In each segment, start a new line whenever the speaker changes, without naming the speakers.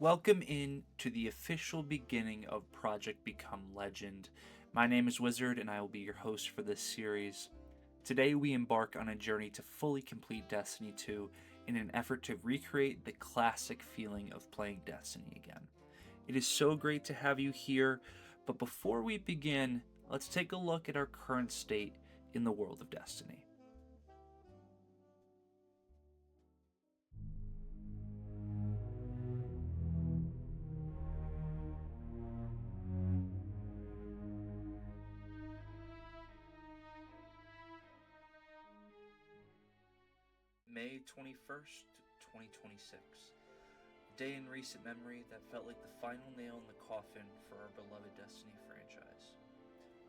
Welcome in to the official beginning of Project Become Legend. My name is Wizard and I will be your host for this series. Today we embark on a journey to fully complete Destiny 2 in an effort to recreate the classic feeling of playing Destiny again. It is so great to have you here, but before we begin, let's take a look at our current state in the world of Destiny. May 21st, 2026. A day in recent memory that felt like the final nail in the coffin for our beloved Destiny franchise.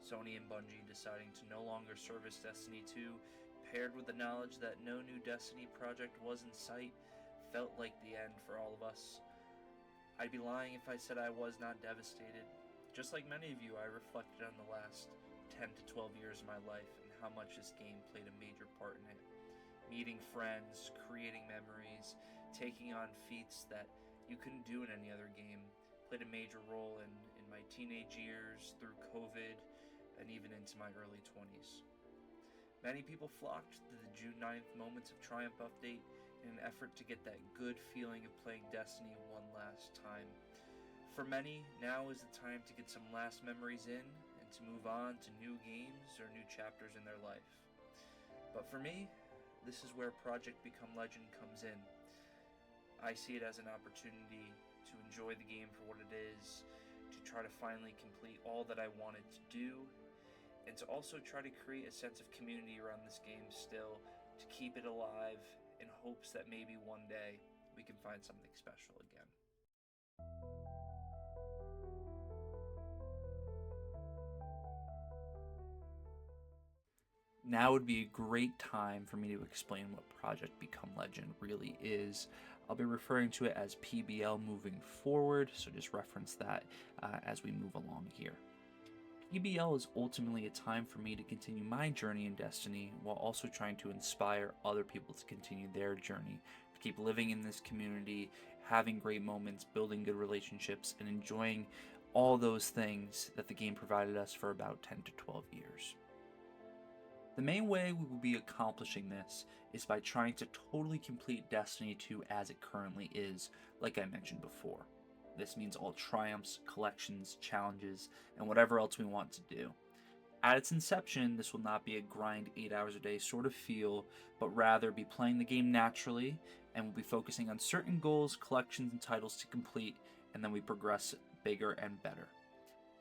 Sony and Bungie deciding to no longer service Destiny 2, paired with the knowledge that no new Destiny project was in sight, felt like the end for all of us. I'd be lying if I said I was not devastated. Just like many of you, I reflected on the last 10 to 12 years of my life and how much this game played a major part in it. Meeting friends, creating memories, taking on feats that you couldn't do in any other game played a major role in my teenage years, through COVID, and even into my early 20s. Many people flocked to the June 9th Moments of Triumph update in an effort to get that good feeling of playing Destiny one last time. For many, now is the time to get some last memories in and to move on to new games or new chapters in their life. But for me, this is where Project Become Legend comes in. I see it as an opportunity to enjoy the game for what it is, to try to finally complete all that I wanted to do, and to also try to create a sense of community around this game still, to keep it alive in hopes that maybe one day we can find something special again. Now would be a great time for me to explain what Project Become Legend really is. I'll be referring to it as PBL moving forward, so just reference that as we move along here. PBL is ultimately a time for me to continue my journey in Destiny while also trying to inspire other people to continue their journey, to keep living in this community, having great moments, building good relationships, and enjoying all those things that the game provided us for about 10 to 12 years. The main way we will be accomplishing this is by trying to totally complete Destiny 2 as it currently is, like I mentioned before. This means all triumphs, collections, challenges, and whatever else we want to do. At its inception, this will not be a grind 8 hours a day sort of feel, but rather be playing the game naturally, and we'll be focusing on certain goals, collections, and titles to complete, and then we progress bigger and better.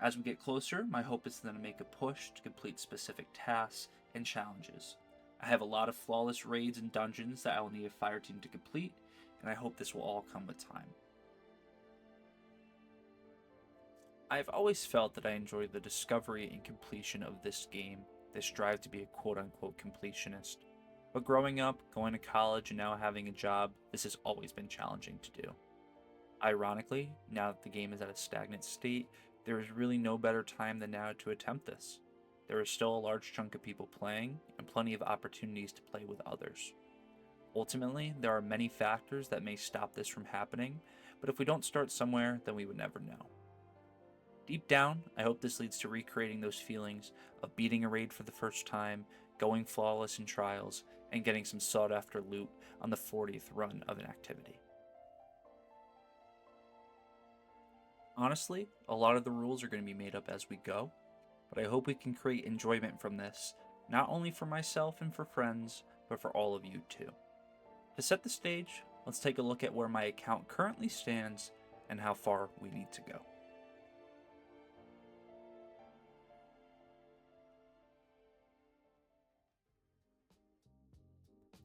As we get closer, my hope is then to make a push to complete specific tasks and challenges. I have a lot of flawless raids and dungeons that I will need a fire team to complete, and I hope this will all come with time. I've always felt that I enjoyed the discovery and completion of this game, this drive to be a quote-unquote completionist. But growing up, going to college, and now having a job, this has always been challenging to do. Ironically, now that the game is at a stagnant state, there is really no better time than now to attempt this. There is still a large chunk of people playing, and plenty of opportunities to play with others. Ultimately, there are many factors that may stop this from happening, but if we don't start somewhere, then we would never know. Deep down, I hope this leads to recreating those feelings of beating a raid for the first time, going flawless in trials, and getting some sought-after loot on the 40th run of an activity. Honestly, a lot of the rules are going to be made up as we go, but I hope we can create enjoyment from this, not only for myself and for friends, but for all of you too. To set the stage, let's take a look at where my account currently stands and how far we need to go.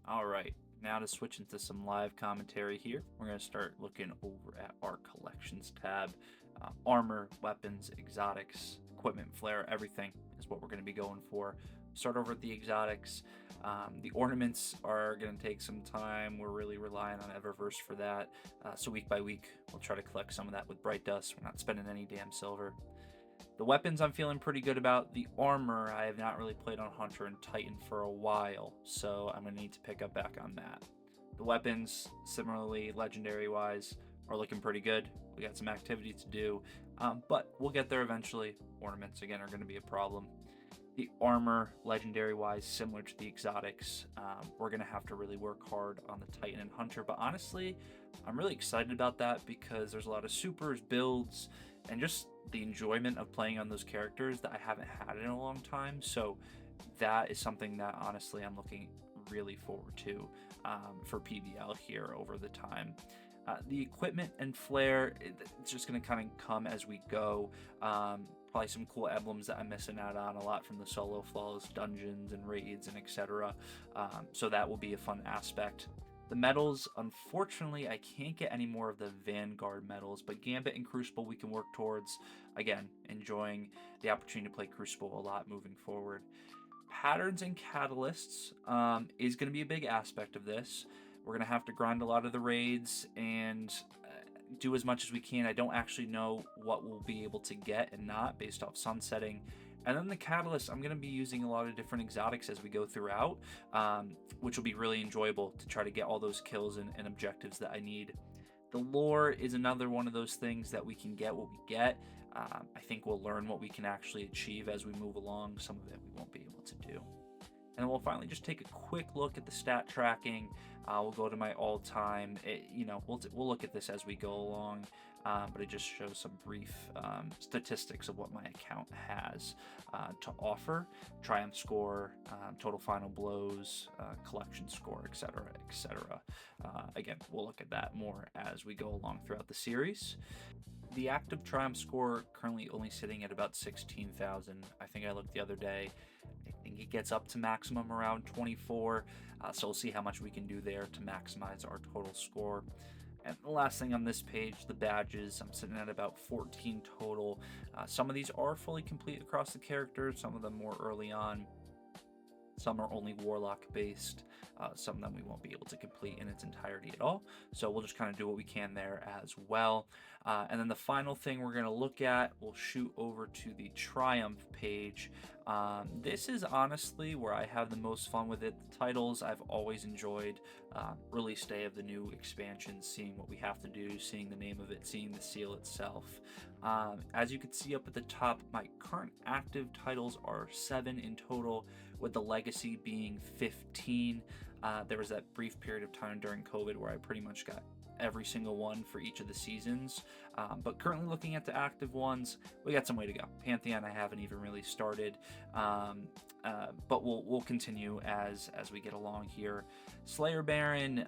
Alright, now to switch into some live commentary here, we're going to start looking over at our collections tab. Armor, weapons, exotics, equipment, flare, everything is what we're going to be going for. Start over at the exotics. The ornaments are going to take some time. We're really relying on Eververse for that. So week by week, we'll try to collect some of that with Bright Dust. We're not spending any damn silver. The weapons I'm feeling pretty good about. The armor, I have not really played on Hunter and Titan for a while, so I'm going to need to pick up back on that. The weapons, similarly, legendary-wise, are looking pretty good. We got some activity to do, but we'll get there eventually. Ornaments, again, are going to be a problem. The armor, legendary wise, similar to the exotics. We're going to have to really work hard on the Titan and Hunter, but honestly, I'm really excited about that because there's a lot of supers, builds, and just the enjoyment of playing on those characters that I haven't had in a long time. So that is something that honestly I'm looking really forward to for PBL here over the time. The equipment and flair, it's just going to kind of come as we go. Probably some cool emblems that I'm missing out on a lot from the solo flawless dungeons and raids and etc. So that will be a fun aspect. The medals, unfortunately, I can't get any more of the Vanguard medals, but Gambit and Crucible we can work towards. Again, enjoying the opportunity to play Crucible a lot moving forward. Patterns and catalysts is going to be a big aspect of this. We're going to have to grind a lot of the raids and do as much as we can. I don't actually know what we'll be able to get and not based off sunsetting. And then the catalyst, I'm going to be using a lot of different exotics as we go throughout, which will be really enjoyable to try to get all those kills and objectives that I need. The lore is another one of those things that we can get what we get. I think we'll learn what we can actually achieve as we move along. Some of it we won't be able to do. And then we'll finally just take a quick look at the stat tracking. We'll go to my all-time. We'll look at this as we go along, but it just shows some brief statistics of what my account has to offer: triumph score, total final blows, collection score, etc., etc. Again, we'll look at that more as we go along throughout the series. The active triumph score currently only sitting at about 16,000. I think I looked the other day. I think it gets up to maximum around 24, so we'll see how much we can do there to maximize our total score. And the last thing on this page, the badges, I'm sitting at about 14 total. Some of these are fully complete across the characters, some of them more early on. Some are only Warlock based, some of them we won't be able to complete in its entirety at all, so we'll just kind of do what we can there as well. And then the final thing we're going to look at, we'll shoot over to the Triumph page. This is honestly where I have the most fun with it. The titles I've always enjoyed. Release day of the new expansion, seeing what we have to do, seeing the name of it, seeing the seal itself. As you can see up at the top, my current active titles are 7 in total, with the legacy being 15. There was that brief period of time during COVID where I pretty much got every single one for each of the seasons, but currently looking at the active ones, we got some way to go. Pantheon I haven't even really started, but we'll continue as we get along here. Slayer Baron,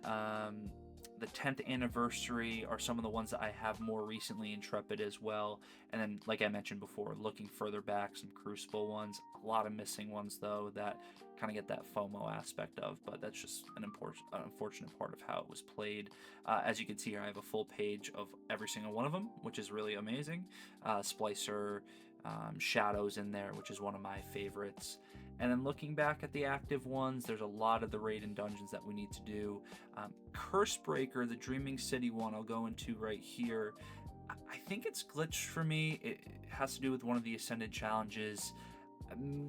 the 10th anniversary are some of the ones that I have more recently. Intrepid as well, and then like I mentioned before, looking further back, some Crucible ones, a lot of missing ones though that kind of get that FOMO aspect of, but that's just an unfortunate part of how it was played. As you can see here, I have a full page of every single one of them, which is really amazing. Splicer, Shadows in there, which is one of my favorites. And then looking back at the active ones, there's a lot of the raid and dungeons that we need to do. Cursebreaker, the Dreaming City one, I'll go into right here. I think it's glitched for me. It has to do with one of the Ascended challenges.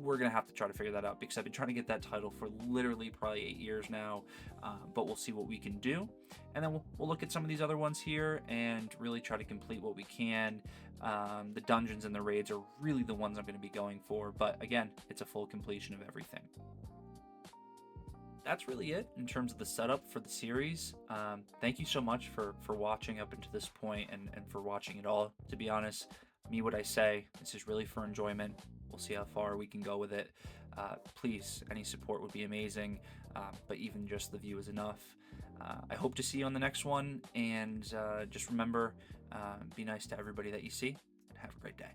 We're going to have to try to figure that out because I've been trying to get that title for literally probably 8 years now, but we'll see what we can do. And then we'll look at some of these other ones here and really try to complete what we can. The dungeons and the raids are really the ones I'm going to be going for, but again, it's a full completion of everything. That's really it in terms of the setup for the series. Thank you so much for watching up until this point and for watching it all. To be honest, me what I say, this is really for enjoyment. We'll see how far we can go with it. Please, any support would be amazing, but even just the view is enough. I hope to see you on the next one, and just remember, be nice to everybody that you see, and have a great day.